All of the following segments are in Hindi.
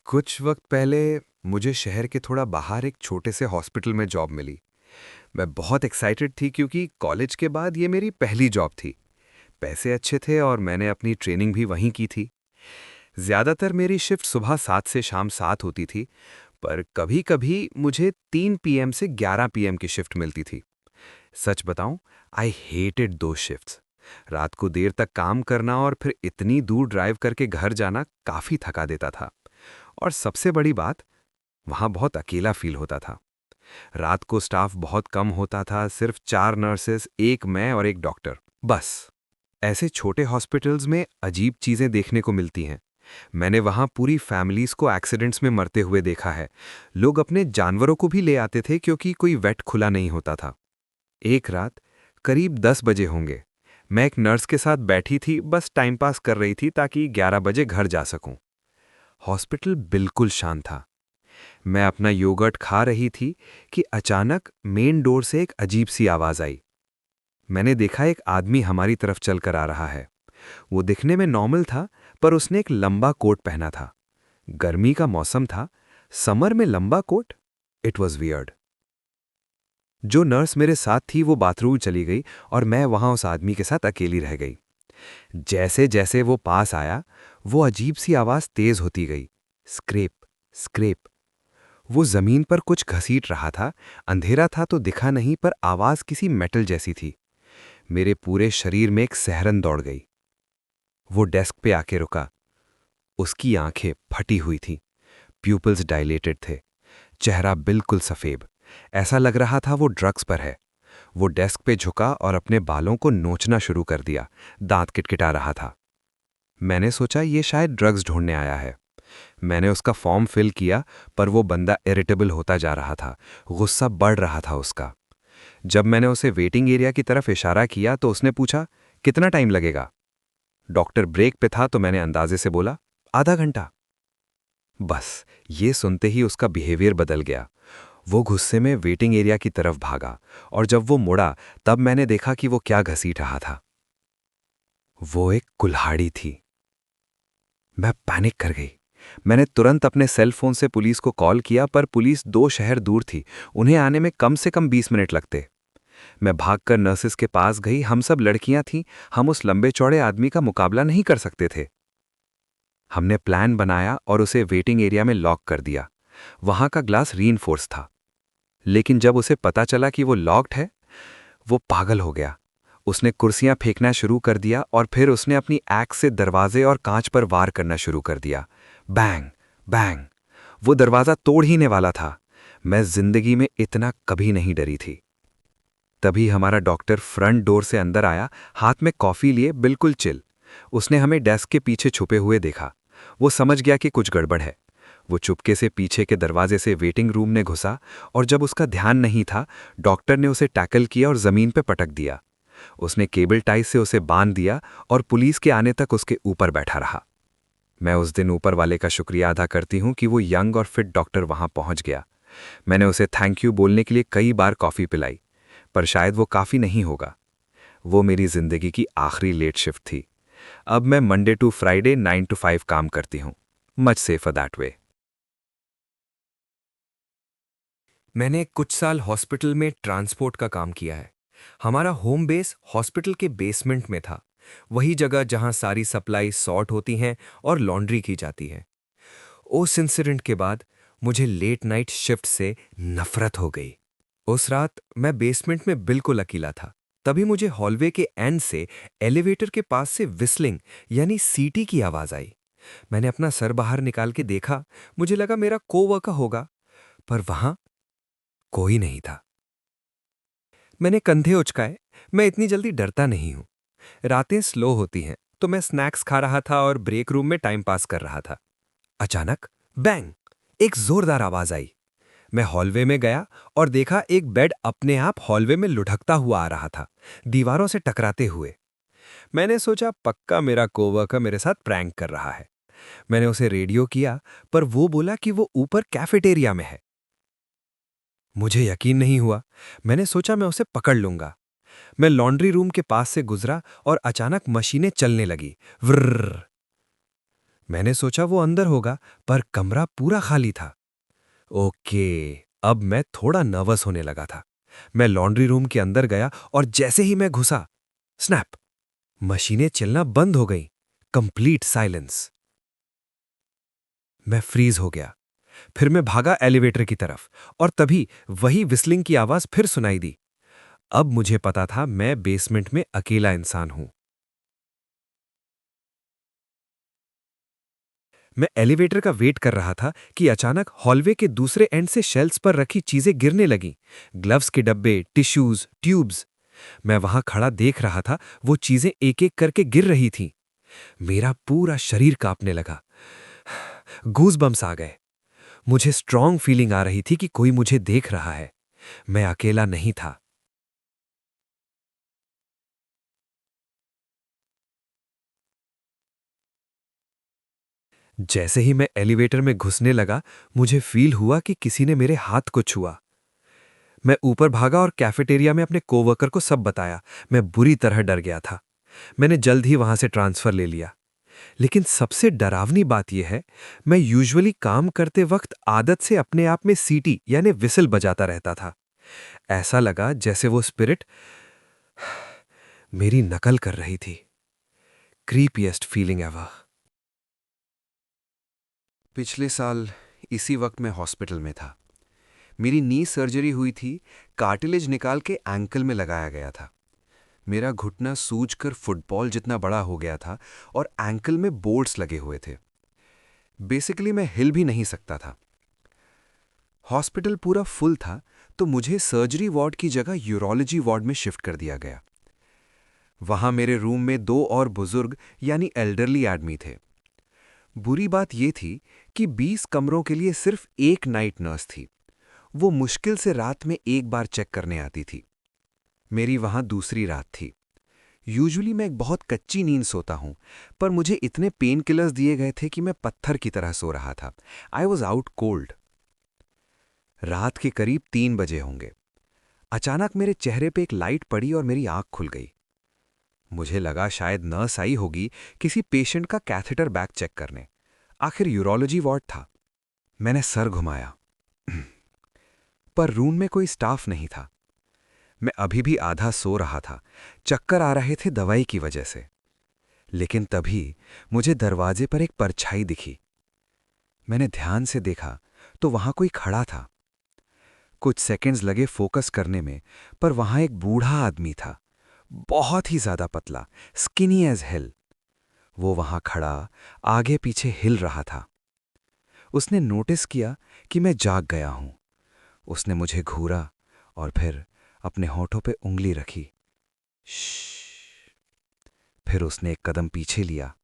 कुछ वक्त पहले मुझे शहर के थोड़ा बाहर एक छोटे से हॉस्पिटल में जॉब मिली। मैं बहुत एक्साइटेड थी क्योंकि कॉलेज के बाद ये मेरी पहली जॉब थी। पैसे अच्छे थे और मैंने अपनी ट्रेनिंग भी वहीं की थी। ज़्यादातर मेरी शिफ्ट सुबह 7 से शाम 7 होती थी, पर कभी-कभी मुझे 3 पीएम से 11 पीएम की शिफ्ट मिलती थी। सच बताऊं, आई हेटेड दो शिफ्ट्स। रात को देर तक काम करना और फिर इतनी दूर ड्राइव करके घर जाना काफ़ी थका देता था। और सबसे बड़ी बात, वहाँ बहुत अकेला फील होता था। रात को स्टाफ बहुत कम होता था, सिर्फ 4 नर्सेस, एक मैं और एक डॉक्टर, बस। ऐसे छोटे हॉस्पिटल्स में अजीब चीज़ें देखने को मिलती हैं। मैंने वहाँ पूरी फैमिलीज को एक्सीडेंट्स में मरते हुए देखा है। लोग अपने जानवरों को भी ले आते थे क्योंकि कोई वेट खुला नहीं होता था। एक रात करीब 10 बजे होंगे, मैं एक नर्स के साथ बैठी थी, बस टाइम पास कर रही थी ताकि 11 बजे घर जा सकूं। हॉस्पिटल बिल्कुल शांत था। मैं अपना योगर्ट खा रही थी कि अचानक मेन डोर से एक अजीब सी आवाज आई। मैंने देखा एक आदमी हमारी तरफ चलकर आ रहा है। वो दिखने में नॉर्मल था, पर उसने एक लंबा कोट पहना था। गर्मी का मौसम था, समर में लंबा कोट, इट वॉज वियर्ड। जो नर्स मेरे साथ थी वो बाथरूम चली गई और मैं वहां उस आदमी के साथ अकेली रह गई। जैसे जैसे वो पास आया, वो अजीब सी आवाज तेज होती गई। Scrape, scrape. वो जमीन पर कुछ घसीट रहा था। अंधेरा था तो दिखा नहीं, पर आवाज किसी मेटल जैसी थी। मेरे पूरे शरीर में एक सहरन दौड़ गई। वो डेस्क पे आके रुका। उसकी आंखें फटी हुई थीं, प्यूपल्स डायलेटेड थे, चेहरा बिल्कुल सफेद। ऐसा लग रहा था वो ड्रग्स पर है। वो डेस्क पे झुका और अपने बालों को नोचना शुरू कर दिया। दांत किटकिटा रहा था। मैंने सोचा ये शायद ड्रग्स ढूंढने आया है। मैंने उसका फॉर्म फिल किया, पर वो बंदा इरिटेबल होता जा रहा था। गुस्सा बढ़ रहा था उसका। जब मैंने उसे वेटिंग एरिया की तरफ इशारा किया तो उसने पूछा, कितना टाइम लगेगा? डॉक्टर ब्रेक पे था तो मैंने अंदाजे से बोला, आधा घंटा। बस ये सुनते ही उसका बिहेवियर बदल गया। वो गुस्से में वेटिंग एरिया की तरफ भागा, और जब वो मुड़ा तब मैंने देखा कि वो क्या घसीट रहा था। वो एक कुल्हाड़ी थी। मैं पैनिक कर गई। मैंने तुरंत अपने सेल फोन से पुलिस को कॉल किया, पर पुलिस 2 शहर दूर थी। उन्हें आने में कम से कम 20 मिनट लगते। मैं भागकर नर्सिस के पास गई। हम सब लड़कियां थीं। हम उस लंबे चौड़े आदमी का मुकाबला नहीं कर सकते थे। हमने प्लान बनाया और उसे वेटिंग एरिया में लॉक कर दिया। वहां का ग्लास रीइंफोर्स था। लेकिन जब उसे पता चला कि वो लॉक्ड है, वो पागल हो गया। उसने कुर्सियां फेंकना शुरू कर दिया और फिर उसने अपनी एक्स से दरवाजे और कांच पर वार करना शुरू कर दिया। Bang, bang. वो दरवाजा तोड़ ही ने वाला था। मैं जिंदगी में इतना कभी नहीं डरी थी। तभी हमारा डॉक्टर फ्रंट डोर से अंदर आया, हाथ में कॉफी लिए, बिल्कुल चिल। उसने हमें डेस्क के पीछे छुपे हुए देखा। वो समझ गया कि कुछ गड़बड़ है। वो चुपके से पीछे के दरवाजे से वेटिंग रूम में घुसा, और जब उसका ध्यान नहीं था, डॉक्टर ने उसे टैकल किया और जमीन पर पटक दिया। उसने केबल टाई से उसे बांध दिया और पुलिस के आने तक उसके ऊपर बैठा रहा। मैं उस दिन ऊपर वाले का शुक्रिया अदा करती हूँ कि वो यंग और फिट डॉक्टर वहां पहुंच गया। मैंने उसे थैंक यू बोलने के लिए कई बार कॉफी पिलाई, पर शायद वो काफी नहीं होगा। वो मेरी जिंदगी की आखिरी लेट शिफ्ट थी। अब मैं मंडे टू फ्राइडे 9 to 5 काम करती हूँ। Much safer that way. मैंने कुछ साल हॉस्पिटल में ट्रांसपोर्ट का काम किया है। हमारा होम बेस हॉस्पिटल के बेसमेंट में था, वही जगह जहां सारी सप्लाई सॉर्ट होती हैं और लॉन्ड्री की जाती है। उस इंसिडेंट के बाद मुझे लेट नाइट शिफ्ट से नफरत हो गई। उस रात मैं बेसमेंट में बिल्कुल अकेला था। तभी मुझे हॉलवे के एंड से एलिवेटर के पास से विस्लिंग यानी सीटी की आवाज आई। मैंने अपना सर बाहर निकाल के देखा। मुझे लगा मेरा कोवर्कर होगा, पर वहां कोई नहीं था। मैंने कंधे उचकाए। मैं इतनी जल्दी डरता नहीं हूं। रातें स्लो होती हैं, तो मैं स्नैक्स खा रहा था और ब्रेक रूम में टाइम पास कर रहा था। अचानक बैंग, एक जोरदार आवाज आई। मैं हॉलवे में गया और देखा एक बेड अपने आप हॉलवे में लुढ़कता हुआ आ रहा था, दीवारों से टकराते हुए। मैंने सोचा पक्का मेरा कोवर्कर मेरे साथ प्रैंक कर रहा है। मैंने उसे रेडियो किया, पर वो बोला कि वो ऊपर कैफेटेरिया में है। मुझे यकीन नहीं हुआ। मैंने सोचा मैं उसे पकड़ लूंगा। मैं लॉन्ड्री रूम के पास से गुजरा और अचानक मशीनें चलने लगी। व्रर। मैंने सोचा वो अंदर होगा, पर कमरा पूरा खाली था। ओके, अब मैं थोड़ा नर्वस होने लगा था। मैं लॉन्ड्री रूम के अंदर गया और जैसे ही मैं घुसा, स्नैप! मशीनें चलना बंद हो गईं। Complete silence. मैं फ्रीज हो गया। फिर मैं भागा एलिवेटर की तरफ और तभी वही विस्लिंग की आवाज फिर सुनाई दी। अब मुझे पता था मैं बेसमेंट में अकेला इंसान हूं। मैं एलिवेटर का वेट कर रहा था कि अचानक हॉलवे के दूसरे एंड से शेल्फ्स पर रखी चीजें गिरने लगीं। ग्लव्स के डब्बे, टिश्यूज, ट्यूब्स। मैं वहां खड़ा देख रहा था, वो चीजें एक एक करके गिर रही थीं। मेरा पूरा शरीर कांपने लगा। गूज़बम्स आ गए। मुझे स्ट्रॉन्ग फीलिंग आ रही थी कि कोई मुझे देख रहा है। मैं अकेला नहीं था। जैसे ही मैं एलिवेटर में घुसने लगा, मुझे फील हुआ कि किसी ने मेरे हाथ को छुआ। मैं ऊपर भागा और कैफेटेरिया में अपने कोवर्कर को सब बताया। मैं बुरी तरह डर गया था। मैंने जल्द ही वहां से ट्रांसफर ले लिया। लेकिन सबसे डरावनी बात यह है, मैं यूजुअली काम करते वक्त आदत से अपने आप में सीटी यानी विसल बजाता रहता था। ऐसा लगा जैसे वो स्पिरिट मेरी नकल कर रही थी। Creepiest feeling ever. पिछले साल इसी वक्त मैं हॉस्पिटल में था। मेरी नी सर्जरी हुई थी, कार्टिलेज निकाल के एंकल में लगाया गया था। मेरा घुटना सूजकर फुटबॉल जितना बड़ा हो गया था और एंकल में बोल्ट्स लगे हुए थे। बेसिकली मैं हिल भी नहीं सकता था। हॉस्पिटल पूरा फुल था, तो मुझे सर्जरी वार्ड की जगह यूरोलॉजी वार्ड में शिफ्ट कर दिया गया। वहां मेरे रूम में दो और बुजुर्ग यानी एल्डरली आदमी थे। बुरी बात यह थी कि 20 कमरों के लिए सिर्फ एक नाइट नर्स थी। वो मुश्किल से रात में एक बार चेक करने आती थी। मेरी वहां दूसरी रात थी। यूजुअली मैं एक बहुत कच्ची नींद सोता हूं, पर मुझे इतने पेन किलर्स दिए गए थे कि मैं पत्थर की तरह सो रहा था। I was out cold. रात के करीब 3 बजे होंगे। अचानक मेरे चेहरे पे एक लाइट पड़ी और मेरी आंख खुल गई। मुझे लगा शायद नर्स आई होगी किसी पेशेंट का कैथेटर बैग चेक करने। आखिर यूरोलॉजी वार्ड था। मैंने सर घुमाया, पर रूम में कोई स्टाफ नहीं था। मैं अभी भी आधा सो रहा था। चक्कर आ रहे थे दवाई की वजह से। लेकिन तभी मुझे दरवाजे पर एक परछाई दिखी। मैंने ध्यान से देखा तो वहां कोई खड़ा था। कुछ सेकंड्स लगे फोकस करने में, पर वहां एक बूढ़ा आदमी था, बहुत ही ज्यादा पतला, स्किनी एज हेल। वो वहां खड़ा आगे पीछे हिल रहा था। उसने नोटिस किया कि मैं जाग गया हूं। उसने मुझे घूरा और फिर अपने होठों पे उंगली रखी। श्श। फिर उसने एक कदम पीछे लिया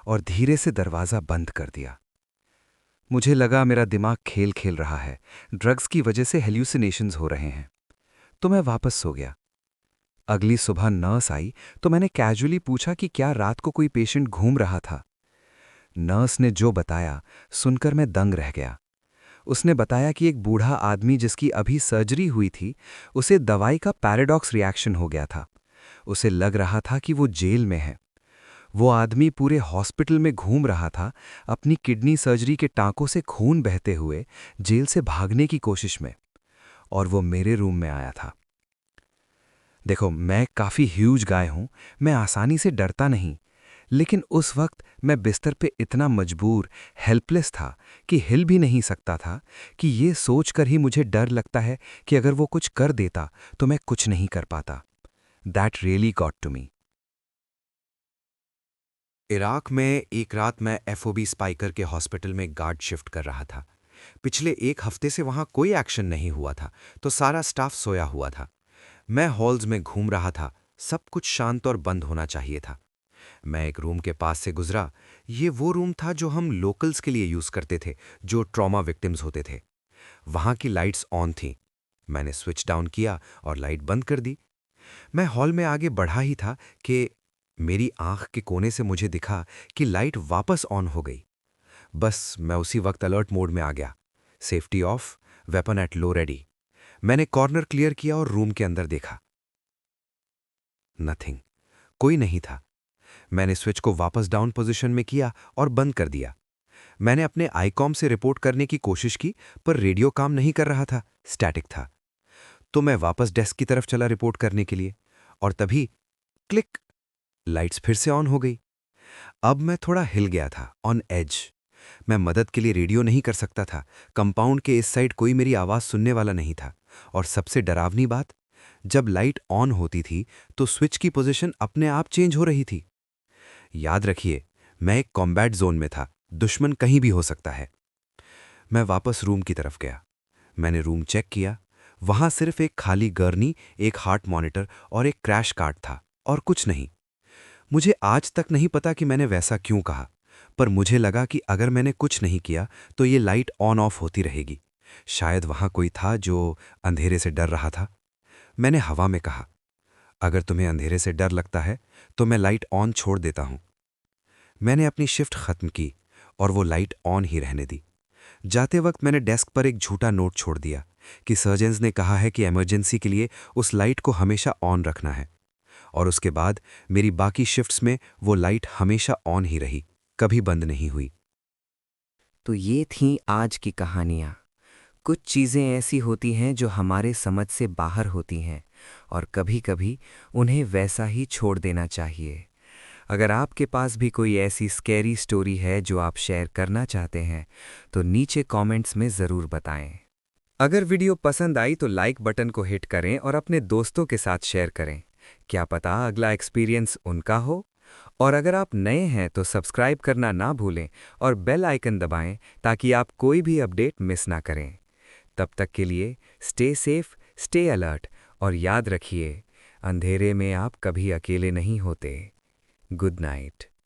और धीरे से दरवाजा बंद कर दिया। मुझे लगा मेरा दिमाग खेल खेल रहा है, ड्रग्स की वजह से हेल्यूसिनेशंस हो रहे हैं। तो मैं वापस सो गया। अगली सुबह नर्स आई तो मैंने कैजुअली पूछा कि क्या रात को कोई पेशेंट घूम रहा था। नर्स ने जो बताया सुनकर मैं दंग रह गया। उसने बताया कि एक बूढ़ा आदमी जिसकी अभी सर्जरी हुई थी, उसे दवाई का पैराडॉक्स रिएक्शन हो गया था। उसे लग रहा था कि वो जेल में है। वो आदमी पूरे हॉस्पिटल में घूम रहा था, अपनी किडनी सर्जरी के टांकों से खून बहते हुए जेल से भागने की कोशिश में। और वो मेरे रूम में आया था। देखो, मैं काफ़ी ह्यूज गाय हूं, मैं आसानी से डरता नहीं। लेकिन उस वक्त मैं बिस्तर पे इतना मजबूर, हेल्पलेस था कि हिल भी नहीं सकता था, कि ये सोचकर ही मुझे डर लगता है कि अगर वो कुछ कर देता तो मैं कुछ नहीं कर पाता। That really got to me. Iraq में एक रात मैं एफओबी स्पाइकर के हॉस्पिटल में गार्ड शिफ्ट कर रहा था। पिछले एक हफ्ते से वहां कोई एक्शन नहीं हुआ था, तो सारा स्टाफ सोया हुआ था। मैं हॉल्स में घूम रहा था। सब कुछ शांत और बंद होना चाहिए था। मैं एक रूम के पास से गुजरा। ये वो रूम था जो हम लोकल्स के लिए यूज करते थे, जो ट्रॉमा विक्टिम्स होते थे। वहां की लाइट्स ऑन थीं। मैंने स्विच डाउन किया और लाइट बंद कर दी। मैं हॉल में आगे बढ़ा ही था कि मेरी आंख के कोने से मुझे दिखा कि लाइट वापस ऑन हो गई। बस मैं उसी वक्त अलर्ट मोड में आ गया। Safety of, weapon at low ready. मैंने कॉर्नर क्लियर किया और रूम के अंदर देखा। नथिंग। कोई नहीं था। मैंने स्विच को वापस डाउन पोजीशन में किया और बंद कर दिया। मैंने अपने आईकॉम से रिपोर्ट करने की कोशिश की, पर रेडियो काम नहीं कर रहा था, स्टैटिक था। तो मैं वापस डेस्क की तरफ चला रिपोर्ट करने के लिए, और तभी क्लिक, लाइट्स फिर से ऑन हो गई। अब मैं थोड़ा हिल गया था, ऑन एज। मैं मदद के लिए रेडियो नहीं कर सकता था, कंपाउंड के इस साइड कोई मेरी आवाज़ सुनने वाला नहीं था। और सबसे डरावनी बात, जब लाइट ऑन होती थी तो स्विच की पोजीशन अपने आप चेंज हो रही थी। याद रखिए, मैं एक कॉम्बैट जोन में था, दुश्मन कहीं भी हो सकता है। मैं वापस रूम की तरफ गया। मैंने रूम चेक किया। वहां सिर्फ एक खाली गर्नी, एक हार्ट मॉनिटर और एक क्रैश कार्ड था, और कुछ नहीं। मुझे आज तक नहीं पता कि मैंने वैसा क्यों कहा, पर मुझे लगा कि अगर मैंने कुछ नहीं किया तो ये लाइट ऑन ऑफ होती रहेगी। शायद वहां कोई था जो अंधेरे से डर रहा था। मैंने हवा में कहा, अगर तुम्हें अंधेरे से डर लगता है तो मैं लाइट ऑन छोड़ देता हूं। मैंने अपनी शिफ्ट खत्म की और वो लाइट ऑन ही रहने दी। जाते वक्त मैंने डेस्क पर एक झूठा नोट छोड़ दिया कि सर्जन्स ने कहा है कि इमरजेंसी के लिए उस लाइट को हमेशा ऑन रखना है। और उसके बाद मेरी बाकी शिफ्ट्स में वो लाइट हमेशा ऑन ही रही, कभी बंद नहीं हुई। तो ये थीं आज की कहानियाँ। कुछ चीज़ें ऐसी होती हैं जो हमारे समझ से बाहर होती हैं, और कभी-कभी उन्हें वैसा ही छोड़ देना चाहिए। अगर आपके पास भी कोई ऐसी स्कैरी स्टोरी है जो आप शेयर करना चाहते हैं, तो नीचे कमेंट्स में ज़रूर बताएं। अगर वीडियो पसंद आई तो लाइक बटन को हिट करें और अपने दोस्तों के साथ शेयर करें। क्या पता अगला एक्सपीरियंस उनका हो। और अगर आप नए हैं तो सब्सक्राइब करना ना भूलें और बेल आइकन दबाएं ताकि आप कोई भी अपडेट मिस ना करें। तब तक के लिए स्टे सेफ, स्टे अलर्ट, और याद रखिए, अंधेरे में आप कभी अकेले नहीं होते। Good night.